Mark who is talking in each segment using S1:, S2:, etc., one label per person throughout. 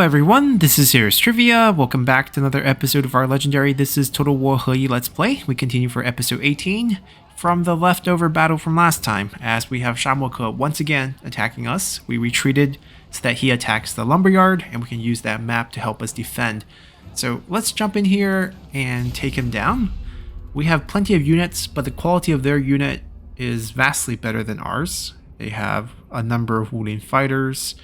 S1: everyone, this is Serious Trivia. Welcome back to another episode of our legendary This is Total War He Let's Play. We continue for episode 18 from the leftover battle from last time, as we have Shamoke once again attacking us. We retreated so that he attacks the lumberyard, and we can use that map to help us defend. So let's jump in here and take him down. We have plenty of units, but the quality of their unit is vastly better than ours. They have a number of Wulin fighters,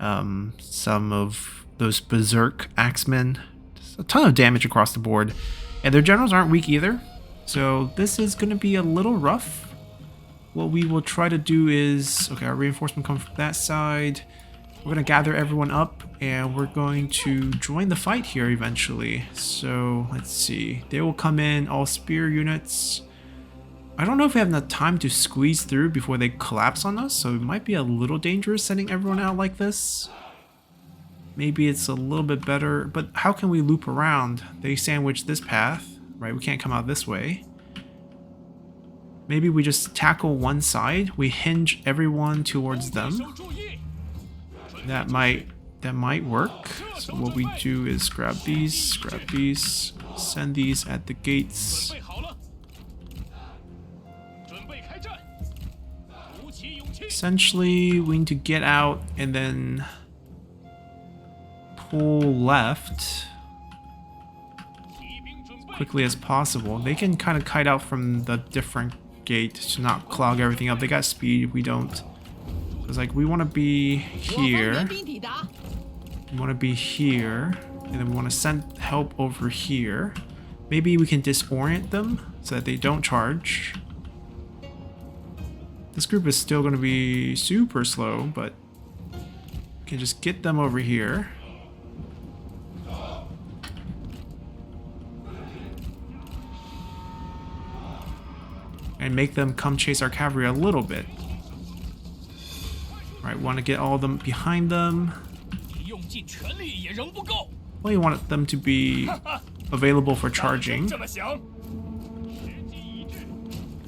S1: some of those berserk axemen, just a ton of damage across the board, and their generals aren't weak either, so this is going to be a little rough. What we will try to do is, okay, our reinforcement comes from that side. We're going to gather everyone up and we're going to join the fight here eventually. So let's see, they will come in all spear units. I don't know if we have enough time to squeeze through before they collapse on us, so it might be a little dangerous sending everyone out like this. Maybe it's a little bit better, but how can we loop around? They sandwich this path, right? We can't come out this way. Maybe we just tackle one side, we hinge everyone towards them. That might work. So what we do is grab these, send these at the gates. Essentially, we need to get out and then pull left as quickly as possible. They can kind of kite out from the different gate to not clog everything up. They got speed, we don't. It's like we want to be here. We want to be here, and then we want to send help over here. Maybe we can disorient them so that they don't charge. This group is still going to be super slow, but we can just get them over here. And make them come chase our cavalry a little bit. Alright, want to get all of them behind them. Well, you want them to be available for charging. Okay,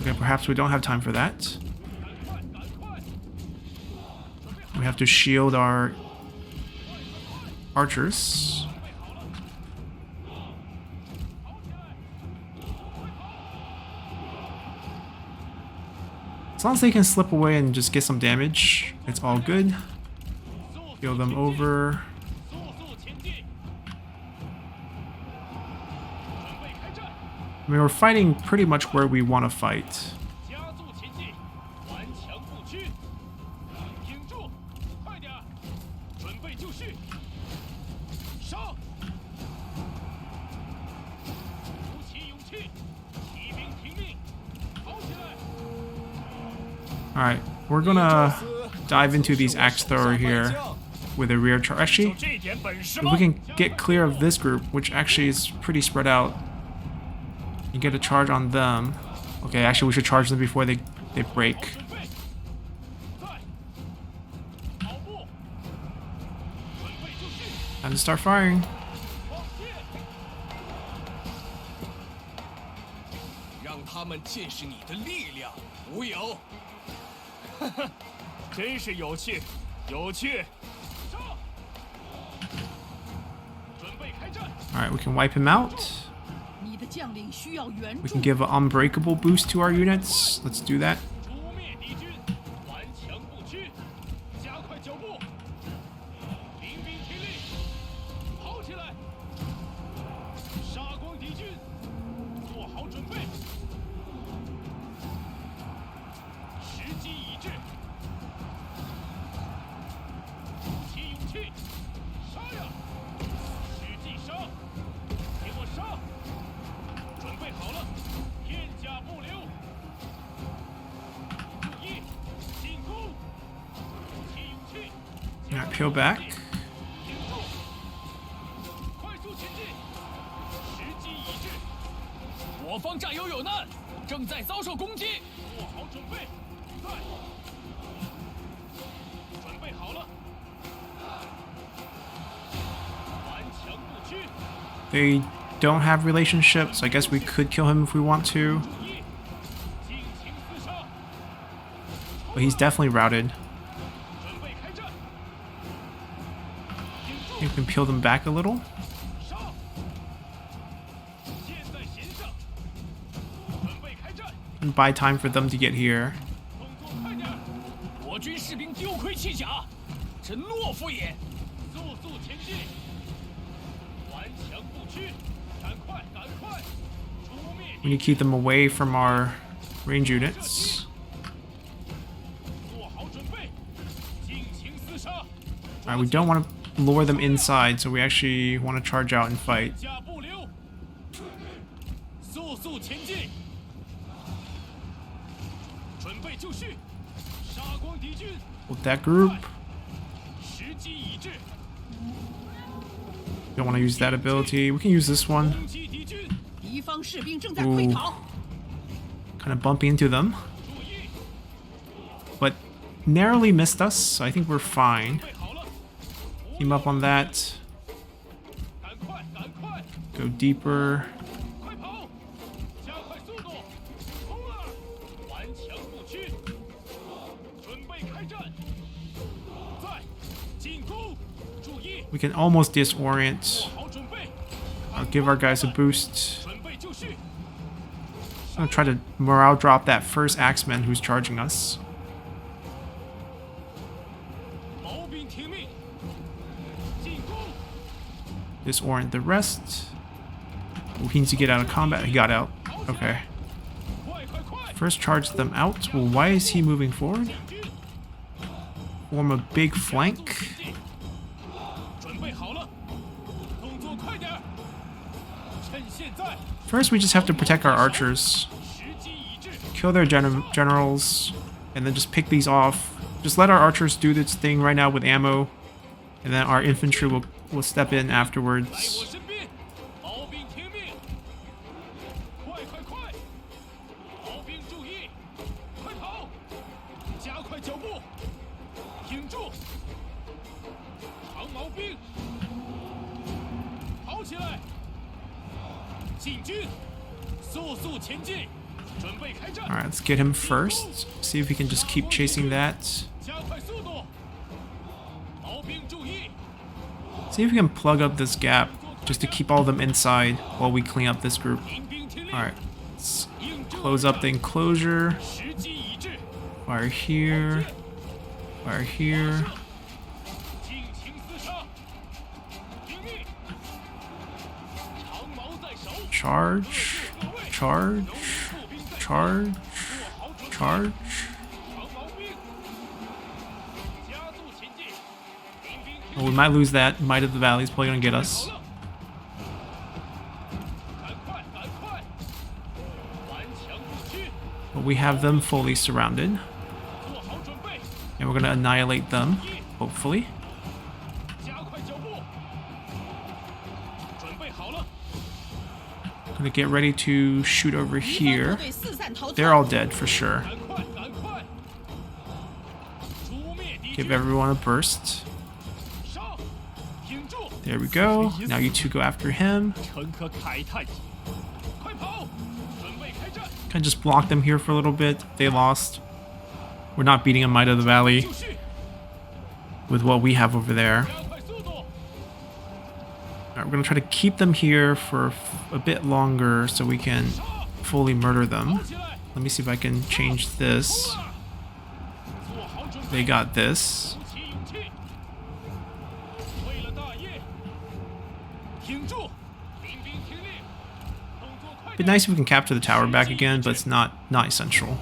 S1: perhaps we don't have time for that. We have to shield our archers. As long as they can slip away and just get some damage, it's all good. Heal them over. I mean, we're fighting pretty much where we want to fight. Alright, we're gonna dive into these axe thrower here with a rear charge. Actually, if we can get clear of this group, which actually is pretty spread out, you get a charge on them. Okay, actually we should charge them before they break. Time to start firing. Alright, we can wipe him out. We can give an unbreakable boost to our units. Let's do that. Alright, peel back. They don't have relationships, so I guess we could kill him if we want to. But he's definitely routed. You can peel them back a little. And buy time for them to get here. We need to keep them away from our range units. Alright, we don't want to lure them inside, so we actually want to charge out and fight. With that group. Don't want to use that ability. We can use this one. Ooh. Kind of bumping into them. But narrowly missed us, so I think we're fine. Team up on that. Go deeper. We can almost disorient. I'll give our guys a boost. I'm gonna try to morale drop that first axeman who's charging us. Disorient the rest. Oh, he needs to get out of combat. He got out. Okay. First charge them out. Well, why is he moving forward? Form a big flank. First, we just have to protect our archers. Kill their generals. And then just pick these off. Just let our archers do this thing right now with ammo. And then our infantry will step in afterwards. Alright, let's get him first. See if we can just keep chasing that. See if we can plug up this gap just to keep all of them inside while we clean up this group. Alright, let's close up the enclosure. Fire here. Fire here. Charge. Charge. Charge. Charge. Well, we might lose that. Might of the Valley is probably going to get us. But we have them fully surrounded. And we're going to annihilate them, hopefully. Going to get ready to shoot over here. They're all dead for sure. Give everyone a burst. There we go. Now you two go after him. Kind of just block them here for a little bit. They lost. We're not beating a Might of the Valley with what we have over there. Alright, we're going to try to keep them here for a bit longer so we can fully murder them. Let me see if I can change this. They got this. It'd be nice if we can capture the tower back again, but it's not essential.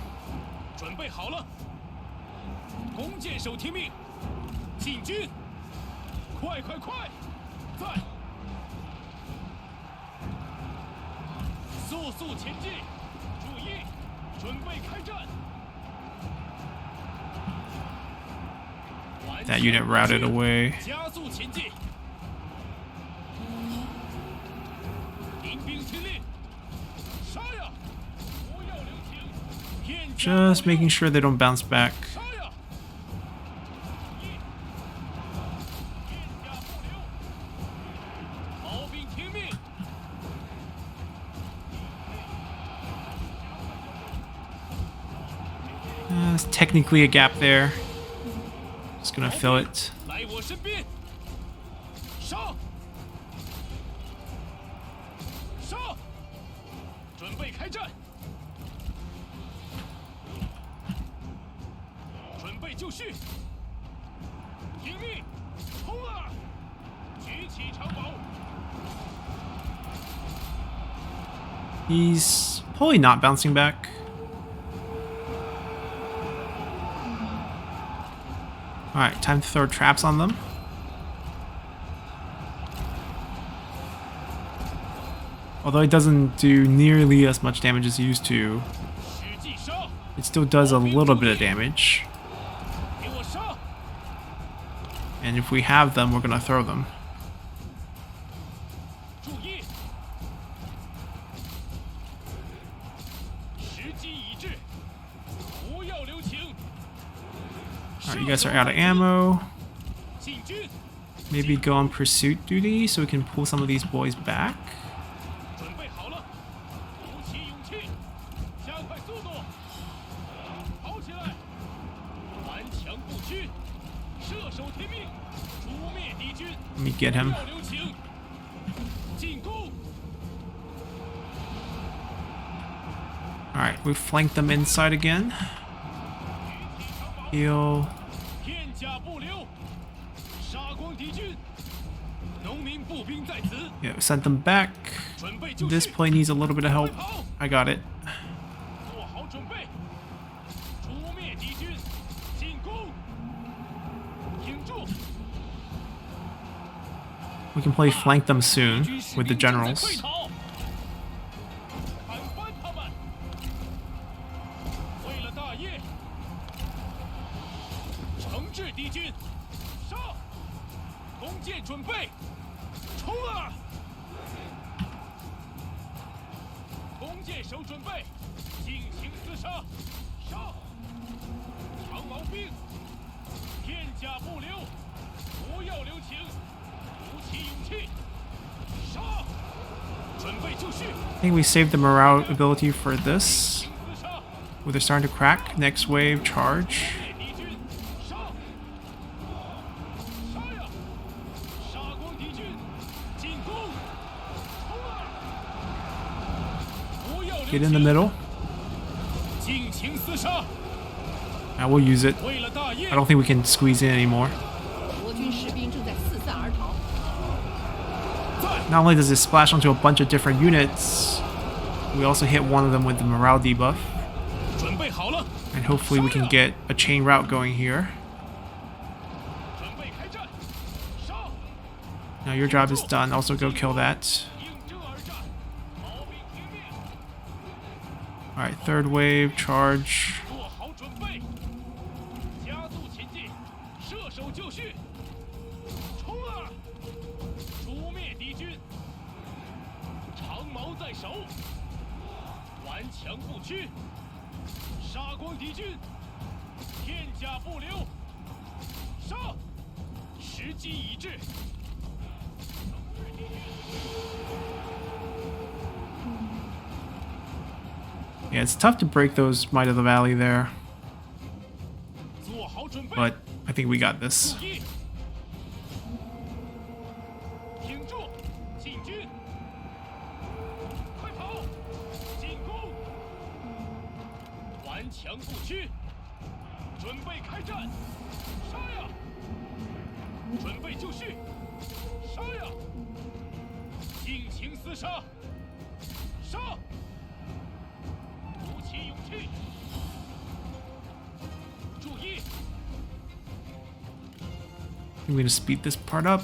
S1: That unit routed away. Just making sure they don't bounce back. There's technically a gap there. Just gonna fill it. He's probably not bouncing back. Alright, time to throw traps on them. Although it doesn't do nearly as much damage as it used to, it still does a little bit of damage. And if we have them, we're gonna throw them. Alright, you guys are out of ammo. Maybe go on pursuit duty so we can pull some of these boys back. Let me get him. Alright, we've flanked them inside again. Heal. Yeah, we sent them back. This play needs a little bit of help. I got it. We can play flank them soon with the generals. I think we saved the morale ability for this. Well, they're starting to crack. Next wave, charge. Get in the middle. I will use it. I don't think we can squeeze in anymore. Not only does it splash onto a bunch of different units, we also hit one of them with the morale debuff. And hopefully we can get a chain route going here. Now your job is done. Also go kill that. Alright, third wave, charge. Yeah, it's tough to break those Might of the Valley there. But I think we got this. I'm going to speed this part up.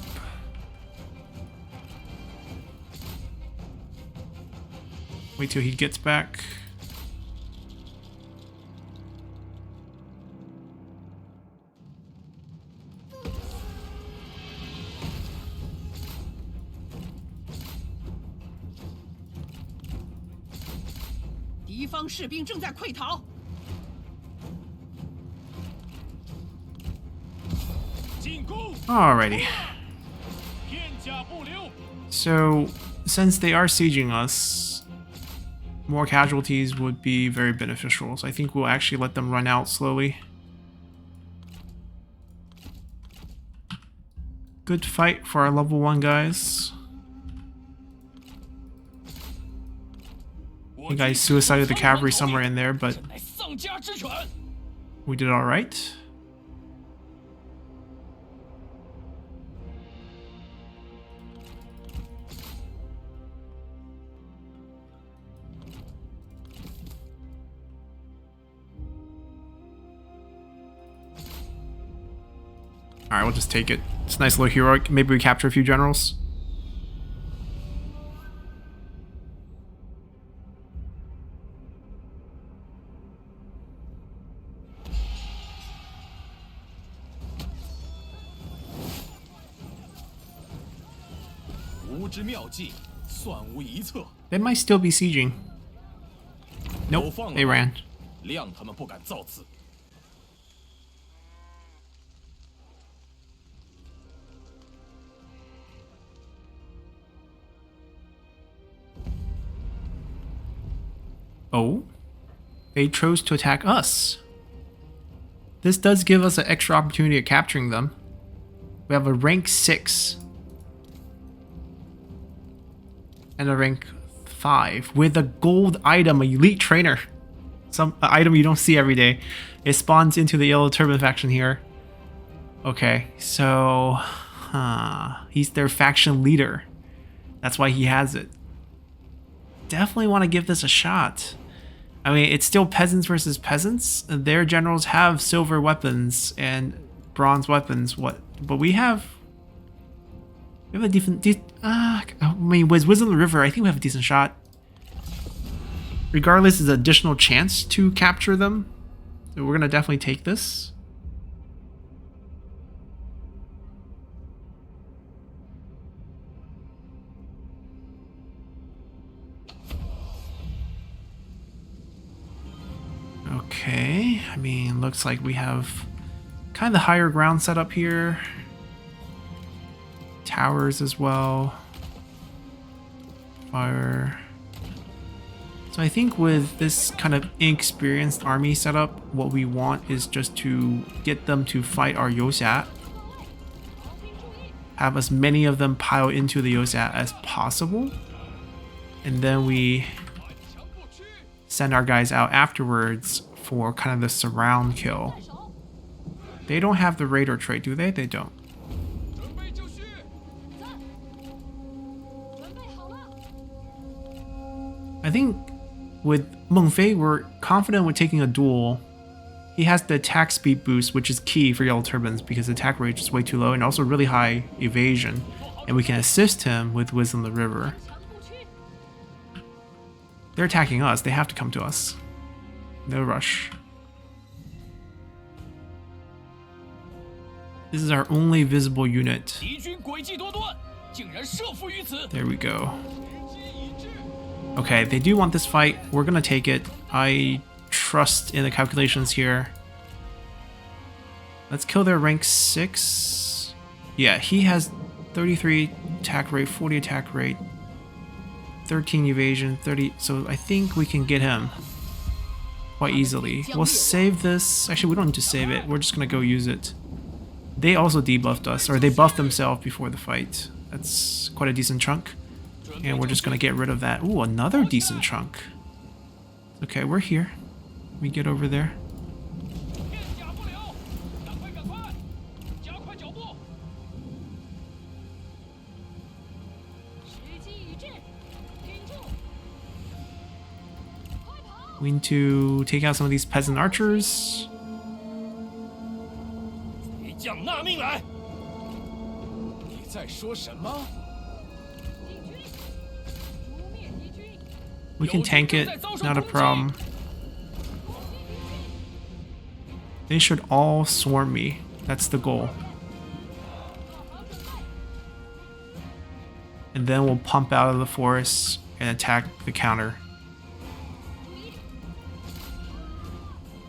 S1: Wait till he gets back. Alrighty. So, since they are sieging us, more casualties would be very beneficial. So I think we'll actually let them run out slowly. Good fight for our level 1 guys. I think I suicided the cavalry somewhere in there, but we did alright. Alright, we'll just take it. It's a nice little heroic. Maybe we capture a few generals. They might still be sieging. Nope, they ran. Oh, they chose to attack us. This does give us an extra opportunity of capturing them. We have a rank 6 and a rank 5 with a gold item, an elite trainer. Some item you don't see every day. It spawns into the yellow turban faction here. Okay, so he's their faction leader. That's why he has it. Definitely want to give this a shot. I mean, it's still peasants versus peasants. Their generals have silver weapons and bronze weapons. But we have a decent. I mean, with Wisdom of the River, I think we have a decent shot. Regardless, it's an additional chance to capture them. So we're gonna definitely take this. Okay, I mean, looks like we have kind of the higher ground set up here. Towers as well. Fire. So I think with this kind of inexperienced army setup, what we want is just to get them to fight our Yozhat. Have as many of them pile into the Yozhat as possible. And then we send our guys out afterwards for kind of the surround kill. They don't have the radar trait, do they? They don't. I think with Meng Fei, we're confident with taking a duel. He has the attack speed boost, which is key for Yellow Turbans because the attack rate is way too low and also really high evasion. And we can assist him with Wisdom of the River. They're attacking us. They have to come to us. No rush. This is our only visible unit. There we go. Okay, they do want this fight. We're gonna take it. I trust in the calculations here. Let's kill their rank 6. Yeah, he has 33 attack rate, 40 attack rate, 13 evasion, 30. So I think we can get him quite easily. We'll save this. Actually, we don't need to save it. We're just gonna go use it. They also debuffed us, or they buffed themselves before the fight. That's quite a decent chunk. And we're just gonna get rid of that. Ooh, another decent chunk. Okay, we're here. We get over there. We need to take out some of these peasant archers. We can tank it, not a problem. They should all swarm me. That's the goal. And then we'll pump out of the forest and attack the counter.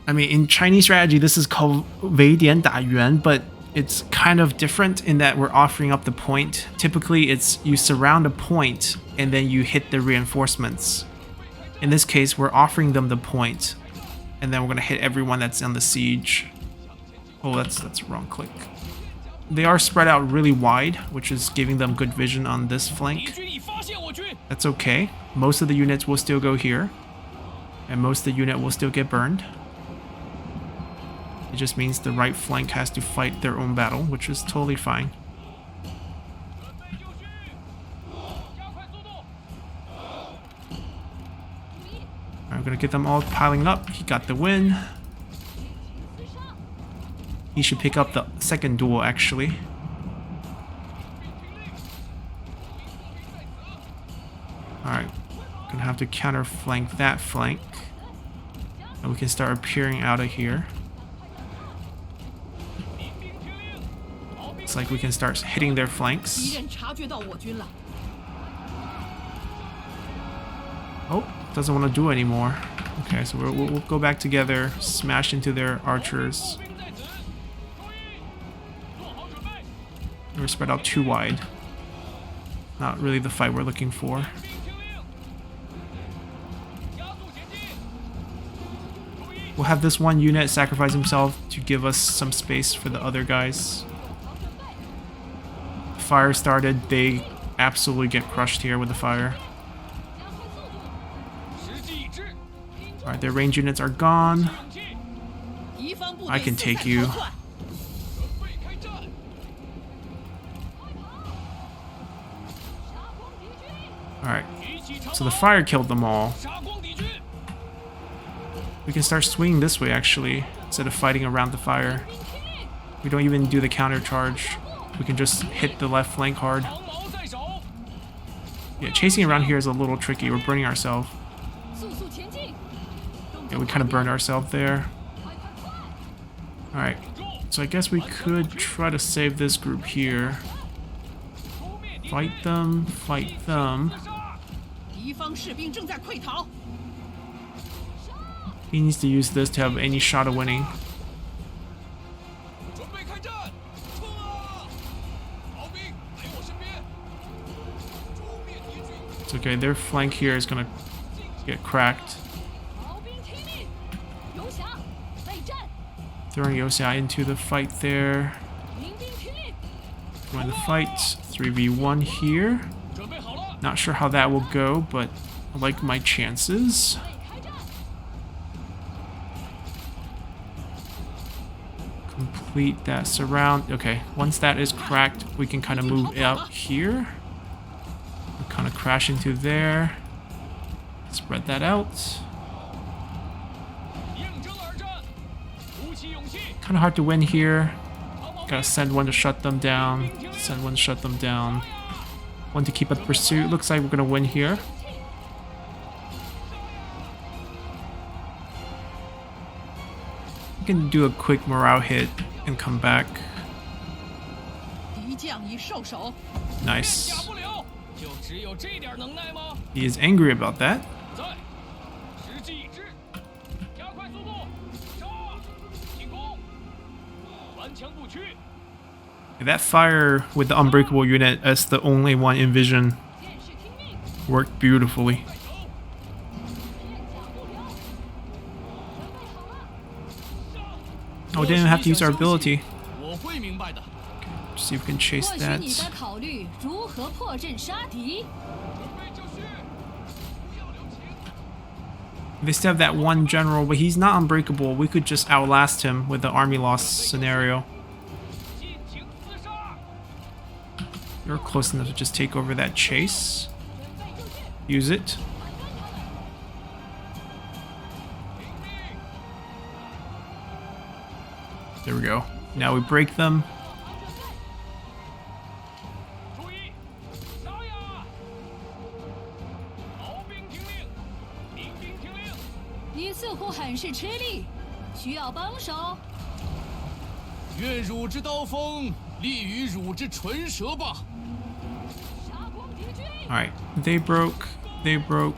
S1: I mean, in Chinese strategy, this is called 围点打援, but it's kind of different in that we're offering up the point. Typically, it's you surround a point and then you hit the reinforcements. In this case, we're offering them the point, and then we're gonna hit everyone that's on the siege. Oh, that's wrong click. They are spread out really wide, which is giving them good vision on this flank. That's okay. Most of the units will still go here, and most of the unit will still get burned. It just means the right flank has to fight their own battle, which is totally fine. I'm gonna get them all piling up. He got the win. He should pick up the second duel, actually. Alright, gonna have to counter flank that flank. And we can start appearing out of here. It's like we can start hitting their flanks. Oh, doesn't want to do anymore. Okay, so we'll go back together, smash into their archers. We're spread out too wide. Not really the fight we're looking for. We'll have this one unit sacrifice himself to give us some space for the other guys. Fire started, they absolutely get crushed here with the fire. Alright, their range units are gone. I can take you. Alright, so the fire killed them all. We can start swinging this way, actually, instead of fighting around the fire. We don't even do the counter charge. We can just hit the left flank hard. Yeah, chasing around here is a little tricky. We're burning ourselves. Yeah, we kind of burned ourselves there. Alright, so I guess we could try to save this group here. Fight them, fight them. He needs to use this to have any shot of winning. It's okay, their flank here is gonna get cracked. Throwing Yosia into the fight there. Going to fight. 3v1 here. Not sure how that will go, but I like my chances. Complete that surround. Okay, once that is cracked, we can kind of move out here. We'll kind of crash into there. Spread that out. Kind of hard to win here. Gotta send one to shut them down. Send one to shut them down. One to keep up pursuit. Looks like we're gonna win here. We can do a quick morale hit and come back. Nice. He is angry about that. That fire with the unbreakable unit as the only one in vision worked beautifully. Oh, we didn't have to use our ability. Okay, see if we can chase that. They still have that one general, but he's not unbreakable. We could just outlast him with the army loss scenario. You're close enough to just take over that chase. Use it. There we go. Now we break them. Alright, they broke. They broke.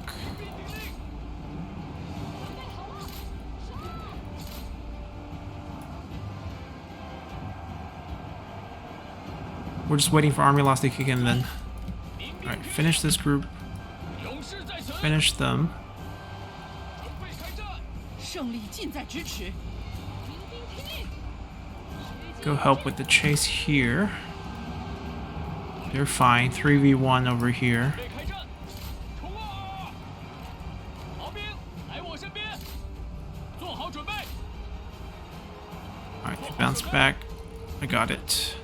S1: We're just waiting for army loss to kick in then. Alright, finish this group. Finish them. go help with the chase here. They're fine. 3v1 over here. Alright, they bounce back. I got it.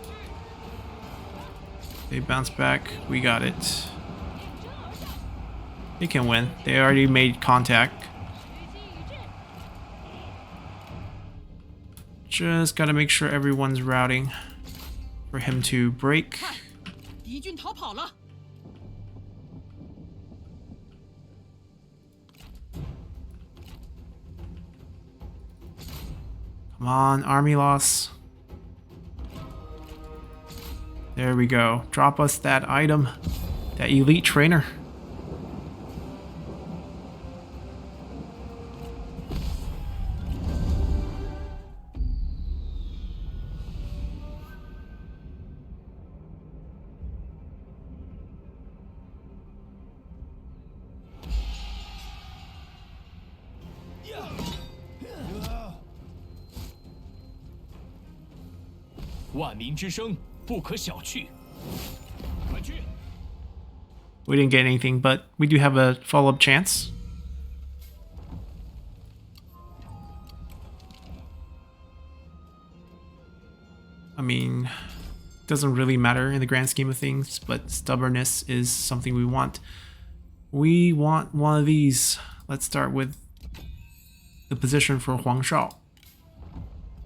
S1: They bounce back. We got it. They can win. They already made contact. Just gotta make sure everyone's routing for him to break. Come on, army loss. There we go. Drop us that item. That elite trainer. We didn't get anything, but we do have a follow-up chance. I mean, doesn't really matter in the grand scheme of things, but stubbornness is something we want. We want one of these. Let's start with the position for Huang Shao.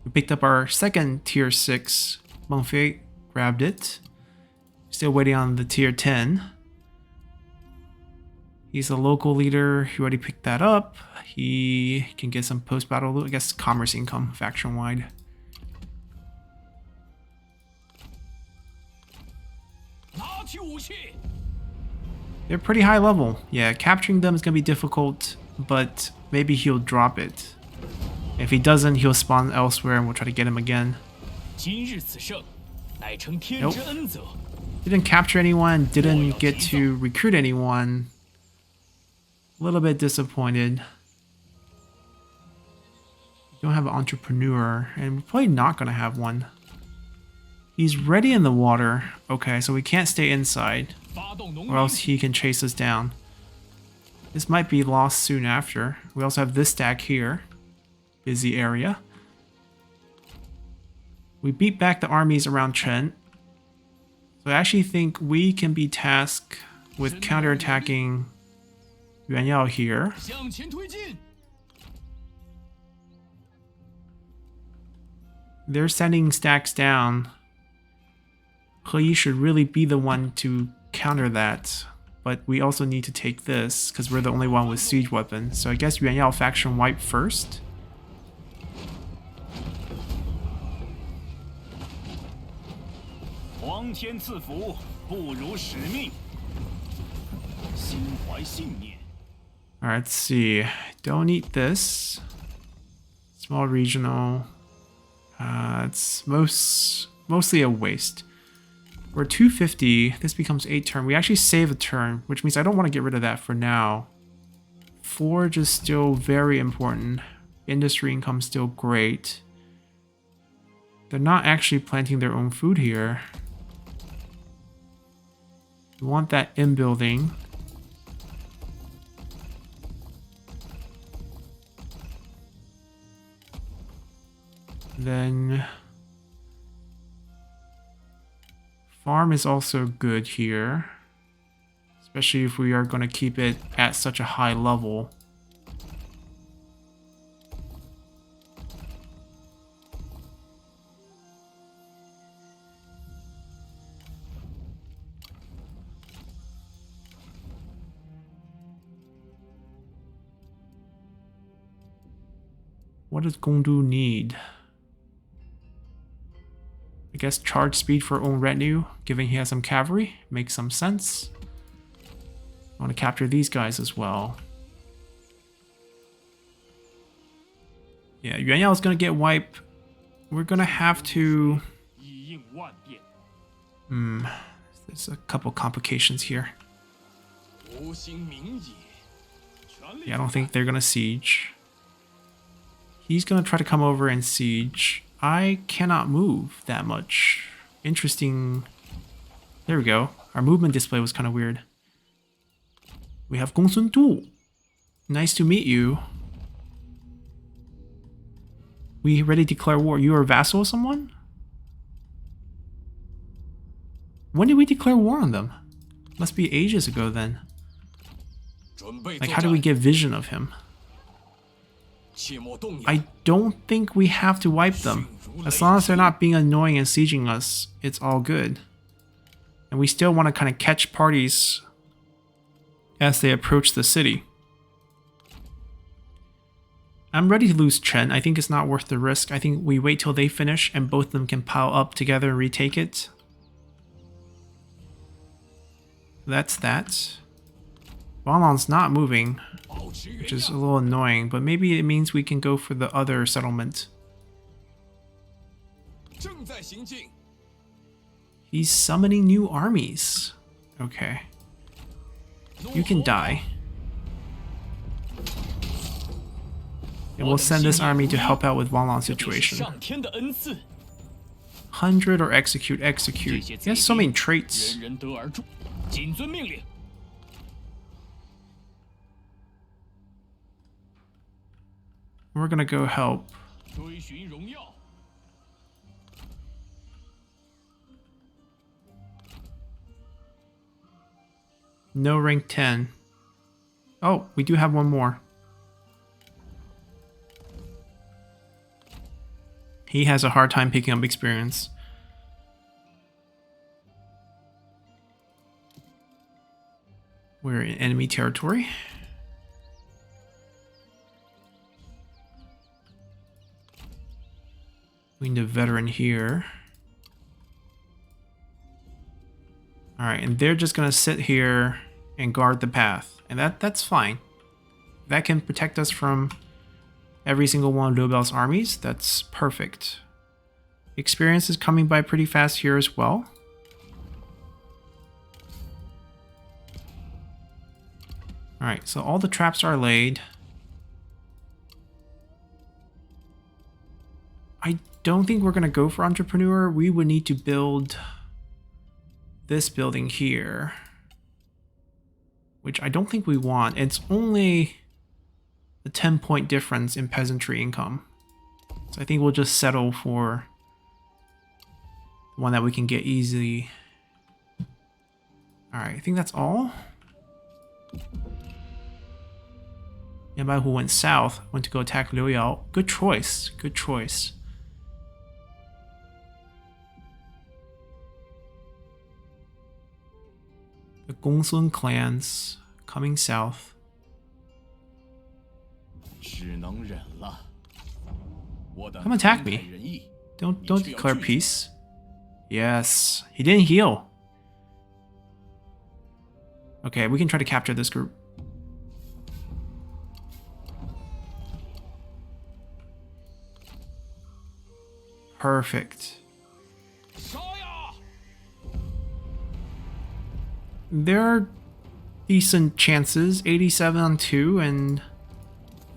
S1: We picked up our second tier 6. Meng Fei grabbed it. Still waiting on the tier 10. He's a local leader. He already picked that up. He can get some post-battle loot. I guess commerce income, faction-wide. They're pretty high level. Yeah, capturing them is going to be difficult, but maybe he'll drop it. If he doesn't, he'll spawn elsewhere and we'll try to get him again. Nope. Didn't capture anyone, didn't get to recruit anyone. A little bit disappointed. Don't have an entrepreneur, and we're probably not going to have one. He's ready in the water. Okay, so we can't stay inside, or else he can chase us down. This might be lost soon after. We also have this stack here. Busy area. We beat back the armies around Chen. So I actually think we can be tasked with counterattacking Yuan Yao here. They're sending stacks down. He Yi should really be the one to counter that. But we also need to take this, because we're the only one with siege weapons. So I guess Yuan Yao faction wipe first. Alright, let's see. Don't eat this. Small regional. It's mostly a waste. We're 250. This becomes 8 turn. We actually save a turn, which means I don't want to get rid of that for now. Forge is still very important. Industry income still great. They're not actually planting their own food here. We want that in building. Then farm is also good here, especially if we are going to keep it at such a high level. What does Gongdu need? I guess charge speed for own retinue, given he has some cavalry, makes some sense. I want to capture these guys as well. Yeah, Yuan Yao is going to get wiped. We're going to have to... There's a couple complications here. Yeah, I don't think they're going to siege. He's going to try to come over and siege. I cannot move that much. Interesting. There we go. Our movement display was kind of weird. We have Gongsun 2. Nice to meet you. We ready to declare war. You are a vassal of someone? When did we declare war on them? Must be ages ago then. Like, how do we get vision of him? I don't think we have to wipe them. As long as they're not being annoying and sieging us, it's all good. And we still want to kind of catch parties as they approach the city. I'm ready to lose Chen. I think it's not worth the risk. I think we wait till they finish and both of them can pile up together and retake it. That's that. Walon's not moving, which is a little annoying, but maybe it means we can go for the other settlement. He's summoning new armies. Okay. You can die. And we'll send this army to help out with Walon's situation. 100 or execute, execute. He has so many traits. We're gonna go help. No rank 10. Oh, we do have one more. He has a hard time picking up experience. We're in enemy territory. We need a veteran here. Alright, and they're just gonna sit here and guard the path. And that's fine. That can protect us from every single one of Nobel's armies. That's perfect. Experience is coming by pretty fast here as well. Alright, so all the traps are laid. I don't think we're going to go for entrepreneur. We would need to build this building here, which I don't think we want. It's only a 10-point difference in peasantry income. So I think we'll just settle for the one that we can get easily. Alright, I think that's all. Yanbai who went south, went to go attack Liu Yao. Good choice, good choice. The Gongsun clans coming south. Come attack me. Don't declare peace. Yes, he didn't heal. Okay, we can try to capture this group. Perfect. There are decent chances. 87 on 2 and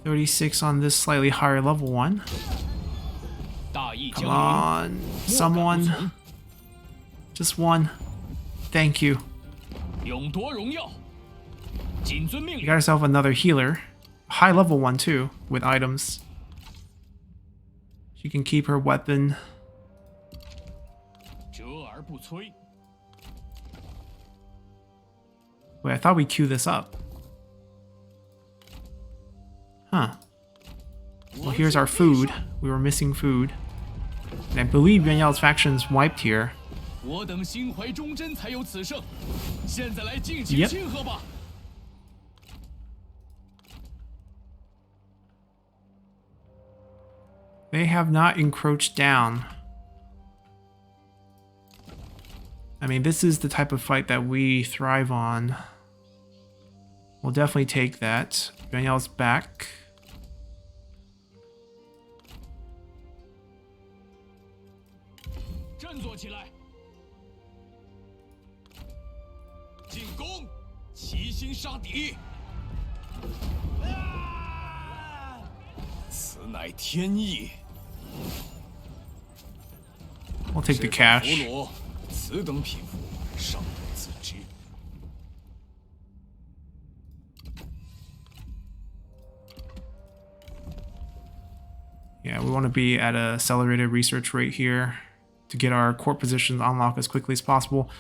S1: 36 on this slightly higher level one. Come on, someone. Just one. Thank you. You got yourself another healer. High level one too, with items. She can keep her weapon. Wait, I thought we queued this up. Huh. Well, here's our food. We were missing food. And I believe Yuan Yao's faction's wiped here. Yep. They have not encroached down. I mean, this is the type of fight that we thrive on. We'll definitely take that. Yuan Yao's back. I'll take the cash. Yeah, we want to be at a accelerated research rate here to get our court positions unlocked as quickly as possible.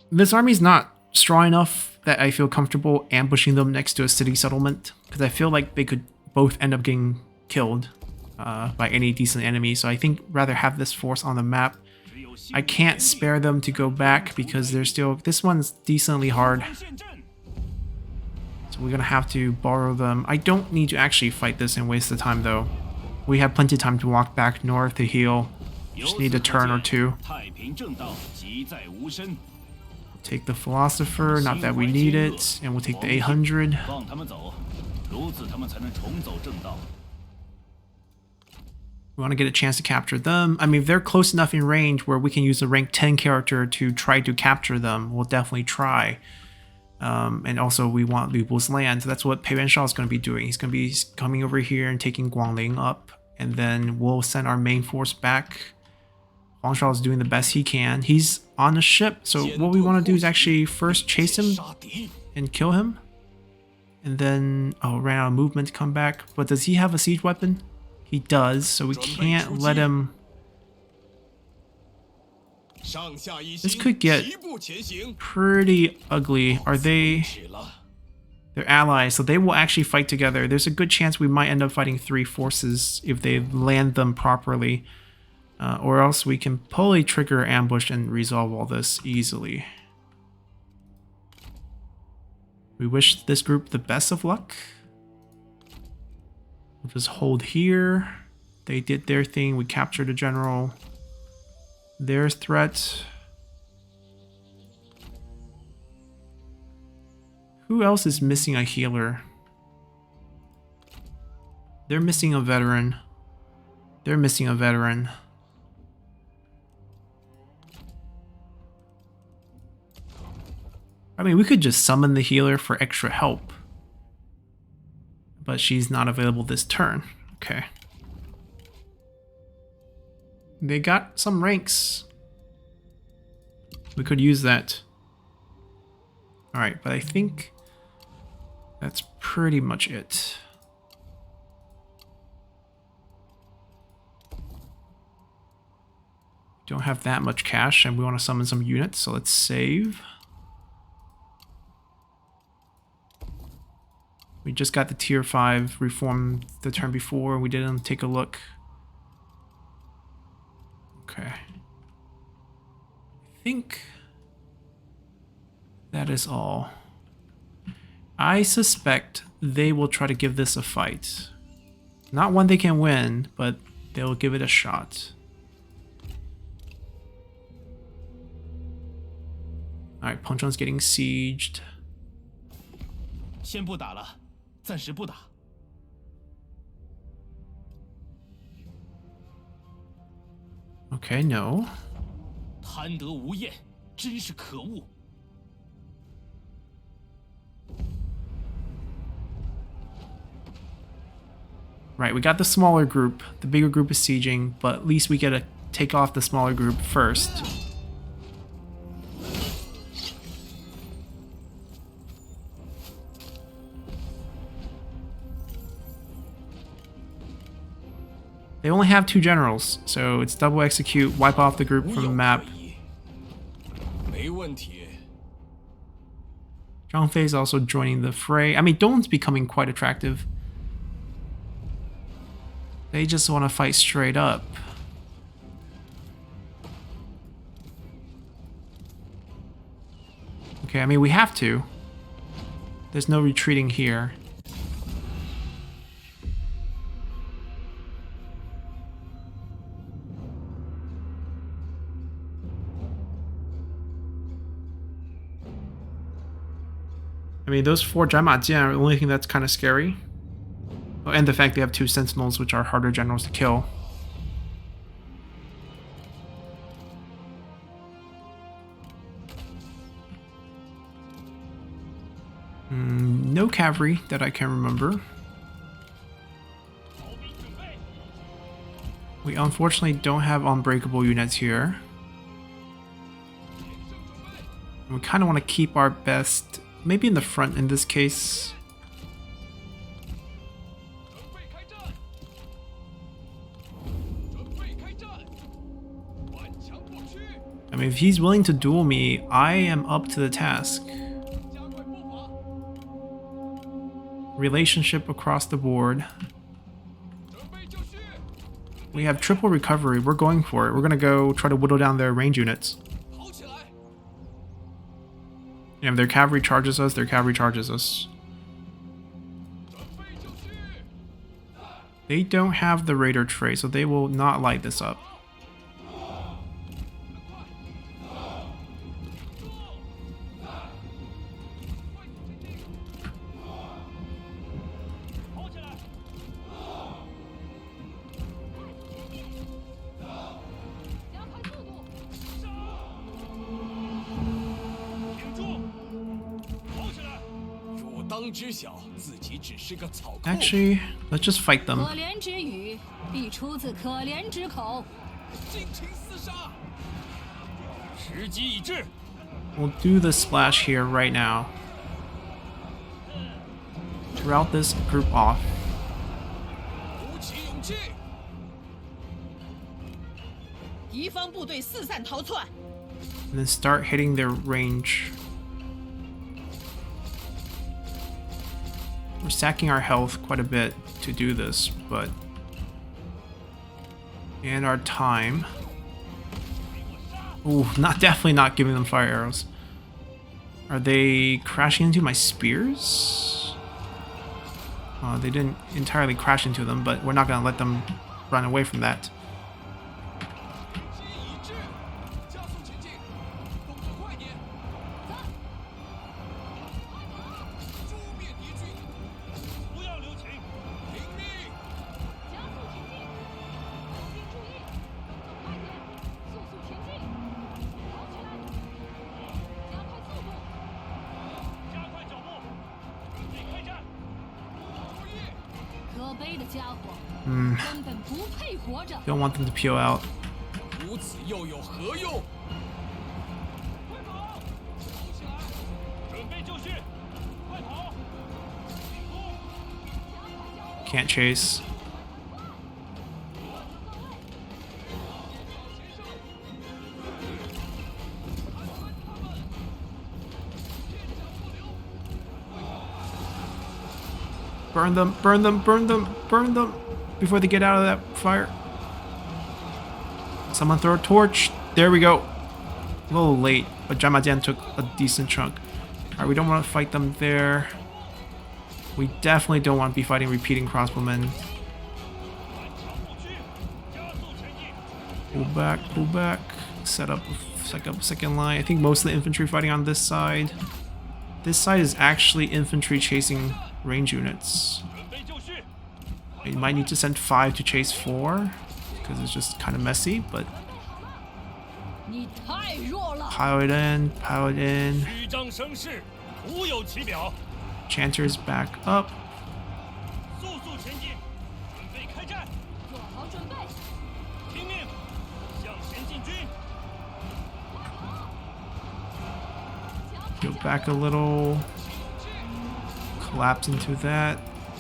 S1: This army's not strong enough that I feel comfortable ambushing them next to a city settlement, because I feel like they could both end up getting killed by any decent enemy, so I think rather have this force on the map. I can't spare them to go back because they're still... This one's decently hard. So we're gonna have to borrow them. I don't need to actually fight this and waste the time though. We have plenty of time to walk back north to heal. Just need a turn or two. Take the Philosopher, not that we need it, and we'll take the 800. We want to get a chance to capture them. I mean, if they're close enough in range where we can use a rank 10 character to try to capture them, we'll definitely try. And also we want Lu Bu's land, so that's what Pei Yuan Shao is going to be doing. He's going to be coming over here and taking Guangling up, and then we'll send our main force back. Huang Shao is doing the best he can. He's on a ship, so what we want to do is actually first chase him and kill him. And then, oh, ran out of movement to come back. But does he have a siege weapon? He does, so we can't let him... This could get pretty ugly. Are they... They're allies, so they will actually fight together. There's a good chance we might end up fighting 3 forces if they land them properly. Or else we can probably trigger ambush and resolve all this easily. We wish this group the best of luck. We'll just hold here. They did their thing. We captured a general. Their threat. Who else is missing a healer? They're missing a veteran. They're missing a veteran. I mean, we could just summon the healer for extra help. But she's not available this turn. Okay. They got some ranks. We could use that. Alright, but I think that's pretty much it. Don't have that much cash and we want to summon some units, so let's save. We just got the tier 5 reform the turn before. We didn't take a look. Okay. I think that is all. I suspect they will try to give this a fight. Not one they can win, but they'll give it a shot. Alright, Pengcheng's getting sieged.
S2: 先不打了，暂时不打。
S1: Okay, no.
S2: 贪得无厌，真是可恶。
S1: Right, we got the smaller group. The bigger group is sieging, but at least we get to take off the smaller group first. They only have 2 generals, so it's double execute, wipe off the group from the map. Zhang Fei is also joining the fray. I mean, Dong's becoming quite attractive. They just want to fight straight up. Okay, I mean, we have to. There's no retreating here. I mean, those 4 Zhaima Jian are the only thing that's kind of scary. Oh, and the fact they have 2 Sentinels, which are harder generals to kill. No cavalry that I can remember. We unfortunately don't have unbreakable units here. We kind of want to keep our best, maybe in the front in this case. I mean, if he's willing to duel me, I am up to the task. Relationship across the board. We have triple recovery. We're going for it. We're going to go try to whittle down their range units. And if their cavalry charges us, their cavalry charges us. They don't have the raider trait, so they will not light this up. Actually, let's just fight them. We'll do the splash here right now. To rout this group off. And then start hitting their range. We're stacking our health quite a bit to do this, but... And our time. Ooh, definitely not giving them fire arrows. Are they crashing into my spears? They didn't entirely crash into them, but we're not going to let them run away from that. Don't want them to peel out. Can't chase. Burn them, burn them, burn them, burn them before they get out of that fire. Someone throw a torch. There we go. A little late, but Jamajian took a decent chunk. Alright, we don't want to fight them there. We definitely don't want to be fighting repeating crossbowmen. Pull back, pull back. Set up a second line. I think most of the infantry fighting on this side. This side is actually infantry chasing range units. You might need to send 5 to chase 4 because it's just kind of messy, but pile it in, pile it in. Chanter's back up. Go back a little. Collapse into that.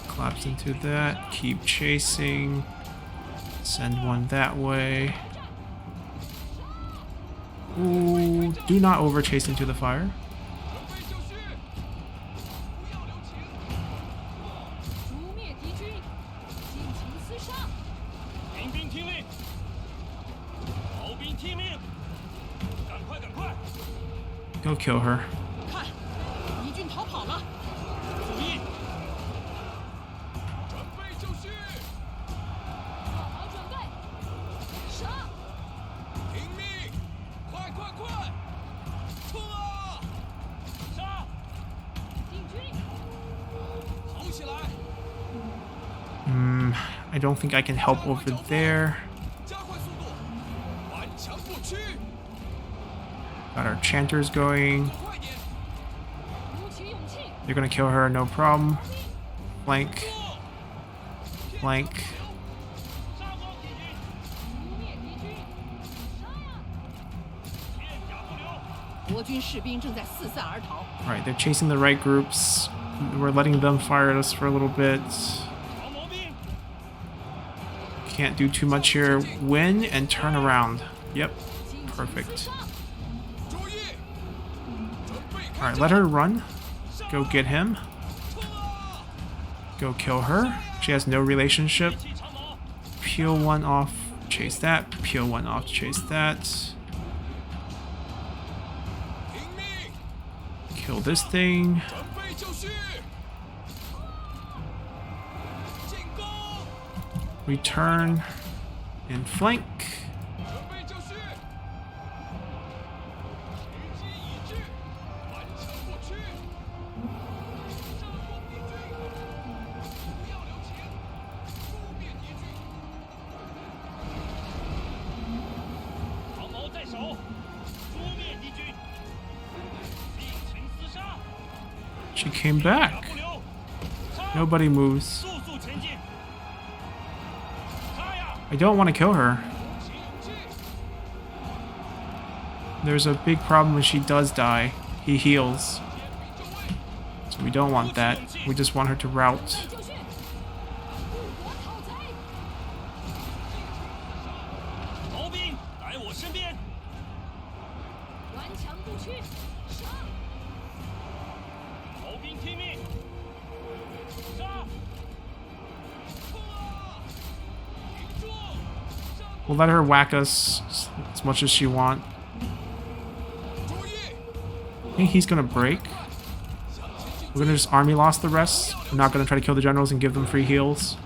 S1: Collapse into that. Keep chasing. Send one that way. Ooh, do not over chase into the fire. Go kill her. I don't think I can help over there. Got our chanters going. They're gonna kill her, no problem. Flank. Flank. Alright, they're chasing the right groups. We're letting them fire at us for a little bit. Can't do too much here. Win and turn around. Yep. Perfect. Alright, let her run. Go get him. Go kill her. She has no relationship. Peel one off. Chase that. Peel one off. Chase that. Kill this thing. Return and flank. She came back. Nobody moves. I don't want to kill her. There's a big problem when she does die. He heals. So we don't want that. We just want her to rout. We'll let her whack us as much as she wants. I think he's gonna break. We're gonna just army lost the rest. We're not gonna try to kill the generals and give them free heals.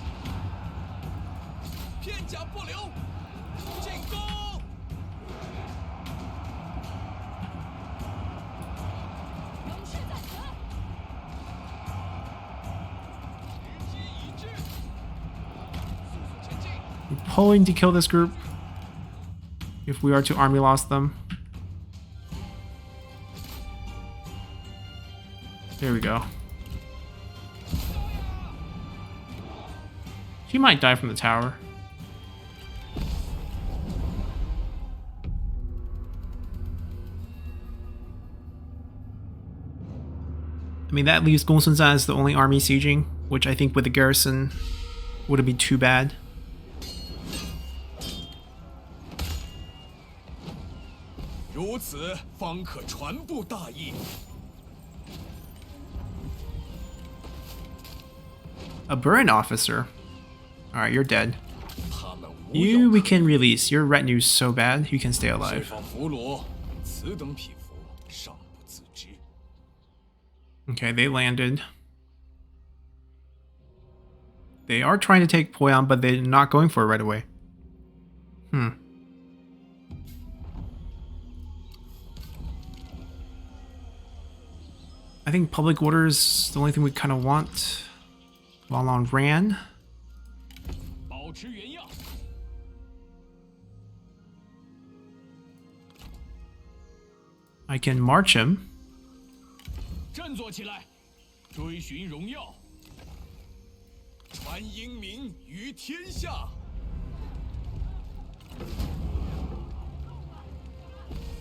S1: We're pulling to kill this group if we are to army lost them. There we go. She might die from the tower. I mean, that leaves Gongsun as the only army sieging, which I think with the garrison wouldn't be too bad. A Burin officer. Alright, you're dead. You we can release. Your retinue's so bad, you can stay alive. Okay, they landed. They are trying to take Poyon, but they're not going for it right away. I think public order is the only thing we kind of want. Walon ran. I can march him.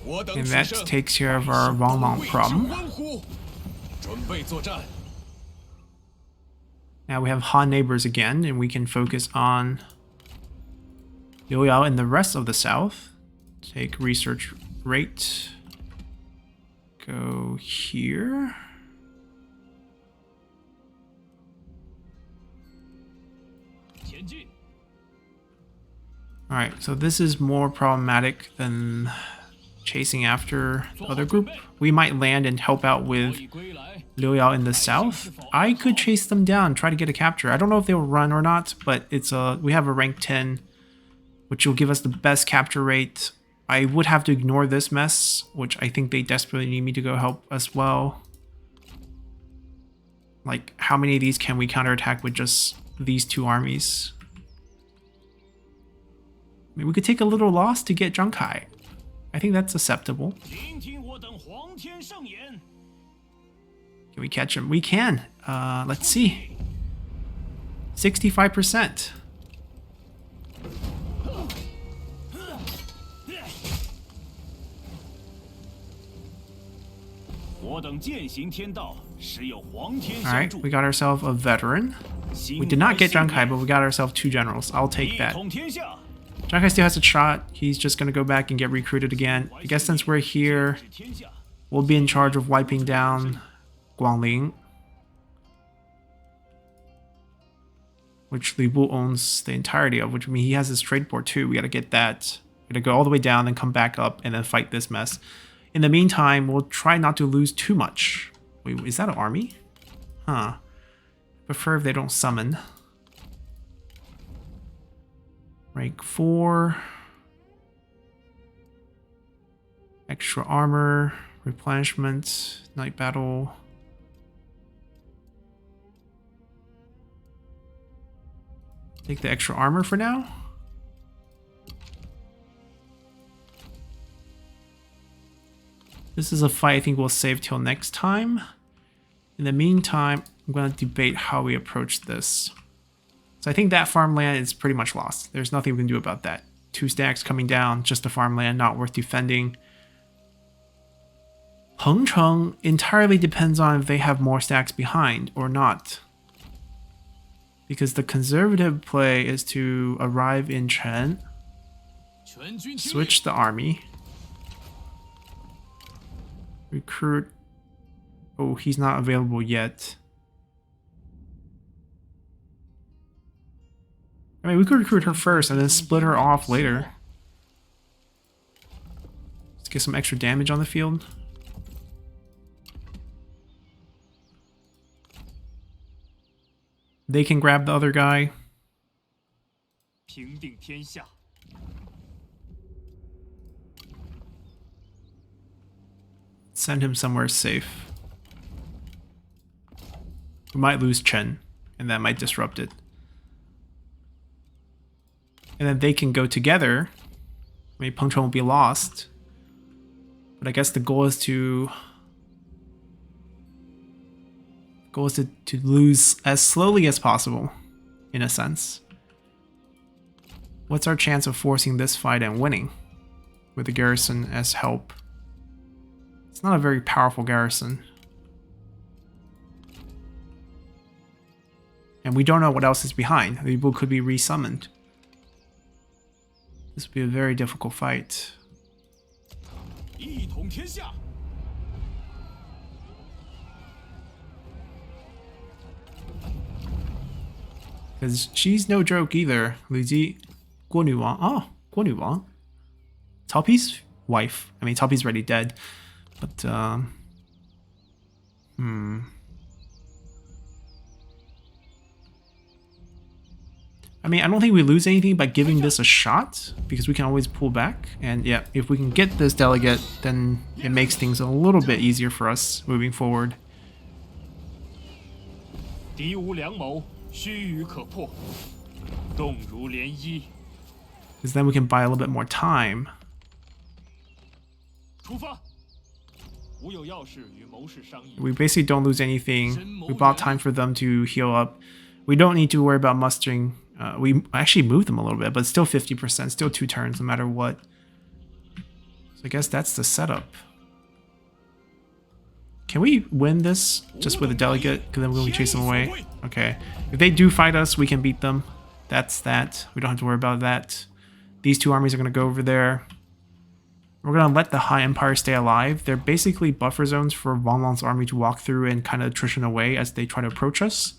S1: And that takes care of our Walon problem. Now we have Han neighbors again, and we can focus on Liuyao and the rest of the south. Take research rate. Go here. Alright, so this is more problematic than chasing after the other group. We might land and help out with Liuyao in the south. I could chase them down, try to get a capture. I don't know if they'll run or not, but it's we have a rank 10, which will give us the best capture rate. I would have to ignore this mess, which I think they desperately need me to go help as well. Like, how many of these can we counterattack with just these two armies? I mean, we could take a little loss to get Zhangkai. I think that's acceptable. Can we catch him? We can. Let's see. 65%.
S2: 我等践行天道，实有皇天
S1: All
S2: 相
S1: right,
S2: 助。
S1: we got ourselves a veteran. We did not get Zhang Kai, but we got ourselves 2 generals. I'll take
S2: 一
S1: that.
S2: 统天下，
S1: Zhang Kai still has a shot. He's just gonna go back and get recruited again. I guess since we're here,
S2: 治天下，
S1: we'll be in charge of wiping down Guangling, which Li Bu owns the entirety of, which means he has his trade port too. We gotta get that. We gotta go all the way down, then come back up, and then fight this mess. In the meantime, we'll try not to lose too much. Wait, is that an army? Huh. Prefer if they don't summon. Rank 4. Extra armor. Replenishment. Night battle. Take the extra armor for now. This is a fight I think we'll save till next time. In the meantime, I'm going to debate how we approach this. So I think that farmland is pretty much lost. There's nothing we can do about that. 2 stacks coming down, just a farmland, not worth defending. Hengcheng entirely depends on if they have more stacks behind or not. Because the conservative play is to arrive in Chen,
S2: 全军听令，
S1: switch the army, recruit. Oh, he's not available yet. I mean, we could recruit her first and then split her off later. Let's get some extra damage on the field. They can grab the other guy.
S2: 平定天下，
S1: Send him somewhere safe. We might lose Chen, and that might disrupt it. And then they can go together. I mean, Peng Cheng will be lost. But I guess the goal is to lose as slowly as possible, in a sense. What's our chance of forcing this fight and winning with the garrison as help? It's not a very powerful garrison. And we don't know what else is behind. The Ibu could be resummoned. This would be a very difficult fight.
S2: 一统天下，
S1: Because she's no joke either. Li Ji, Guo Nuwang. Oh, Guo Nuwang. Cao Pi's wife. I mean, Cao Pi's already dead. But, I mean, I don't think we lose anything by giving this a shot, because we can always pull back. And yeah, if we can get this delegate, then it makes things a little bit easier for us moving forward.
S2: 敌无良谋，须臾可破，动如涟漪。
S1: Because then we can buy a little bit more time.
S2: 出发。吾有要事与谋士商议。
S1: We basically don't lose anything. We bought time for them to heal up. We don't need to worry about mustering. We actually moved them a little bit, but still 50%, still 2 turns no matter what. So I guess that's the setup. Can we win this just with a delegate? Because then we're going to chase them away. Okay. If they do fight us, we can beat them. That's that. We don't have to worry about that. These 2 armies are going to go over there. We're going to let the High Empire stay alive. They're basically buffer zones for Wang Lang's army to walk through and kind of attrition away as they try to approach us.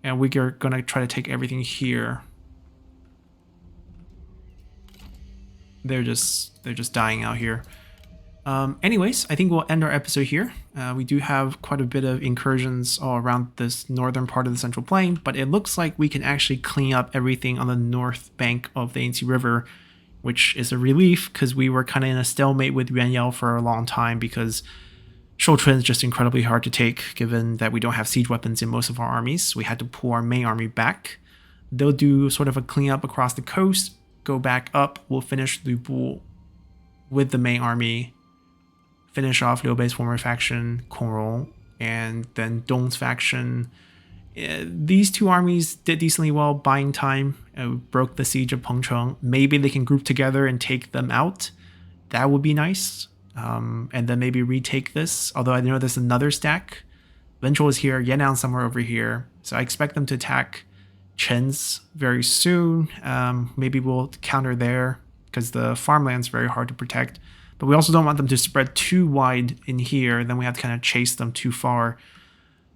S1: And we are going to try to take everything here. They're just dying out here. Anyways, I think we'll end our episode here. We do have quite a bit of incursions all around this northern part of the Central Plain, but it looks like we can actually clean up everything on the north bank of the Yangtze River, which is a relief because we were kind of in a stalemate with Yuanyao for a long time because Shouchun is just incredibly hard to take given that we don't have siege weapons in most of our armies. We had to pull our main army back. They'll do sort of a cleanup across the coast, go back up. We'll finish Lu Bu with the main army, finish off Liu Bei's former faction, Kongrong, and then Dong's faction. These 2 armies did decently well buying time. Broke the siege of Pengcheng. Maybe they can group together and take them out. That would be nice. and then maybe retake this. Although I know there's another stack. Vengeful is here, Yan'an somewhere over here. So I expect them to attack Chen's very soon. Maybe we'll counter there because the farmland's very hard to protect. But we also don't want them to spread too wide in here. Then we have to kind of chase them too far.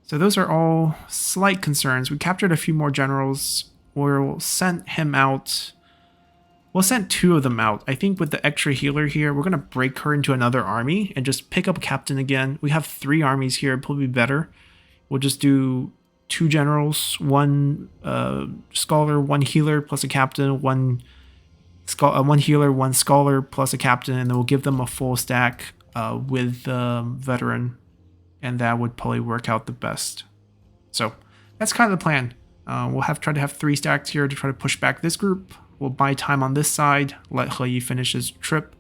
S1: So those are all slight concerns. We captured a few more generals. We'll send him out. We'll send 2 of them out. I think with the extra healer here, we're going to break her into another army and just pick up a captain again. We have 3 armies here. It'll probably be better. We'll just do 2 generals, 1 scholar, 1 healer plus a captain, 1 healer, 1 scholar plus a captain, and then we'll give them a full stack with the veteran, and that would probably work out the best. So that's kind of the plan. We'll try to have 3 stacks here to try to push back this group. We'll buy time on this side, let He Yi finish his trip.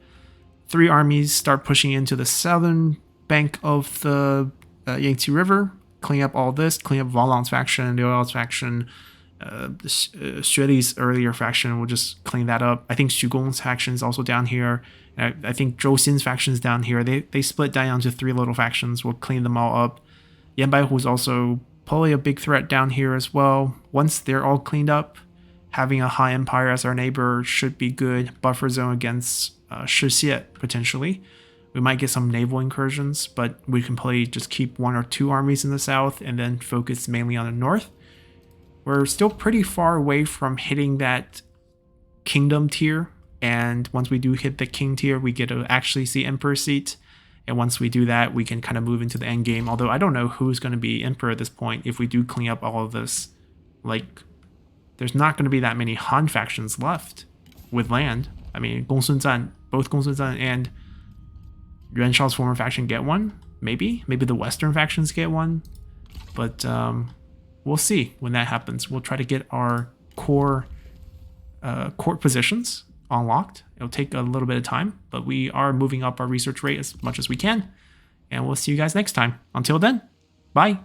S1: 3 armies start pushing into the southern bank of the Yangtze River, clean up all this, clean up Valang's faction, Liu Yao's faction, Xueli's earlier faction. We'll just clean that up. I think Xu Gong's faction is also down here. I think Zhou Xin's faction is down here. They split down into 3 little factions. We'll clean them all up. Yan Baihu is also probably a big threat down here as well. Once they're all cleaned up, having a high empire as our neighbor should be good. Buffer zone against Shixie potentially. We might get some naval incursions, but we can probably just keep 1 or 2 armies in the south and then focus mainly on the north. We're still pretty far away from hitting that kingdom tier, and once we do hit the king tier, we get to actually see emperor seat. And once we do that, we can kind of move into the end game. Although I don't know who's going to be emperor at this point if we do clean up all of this. Like, there's not going to be that many Han factions left with land. I mean, Gongsun Zan, both Gongsun Zan and Yuan Shao's former faction get one. Maybe the Western factions get one. But we'll see when that happens. We'll try to get our core court positions unlocked. It'll take a little bit of time, but we are moving up our research rate as much as we can. And we'll see you guys next time. Until then, bye.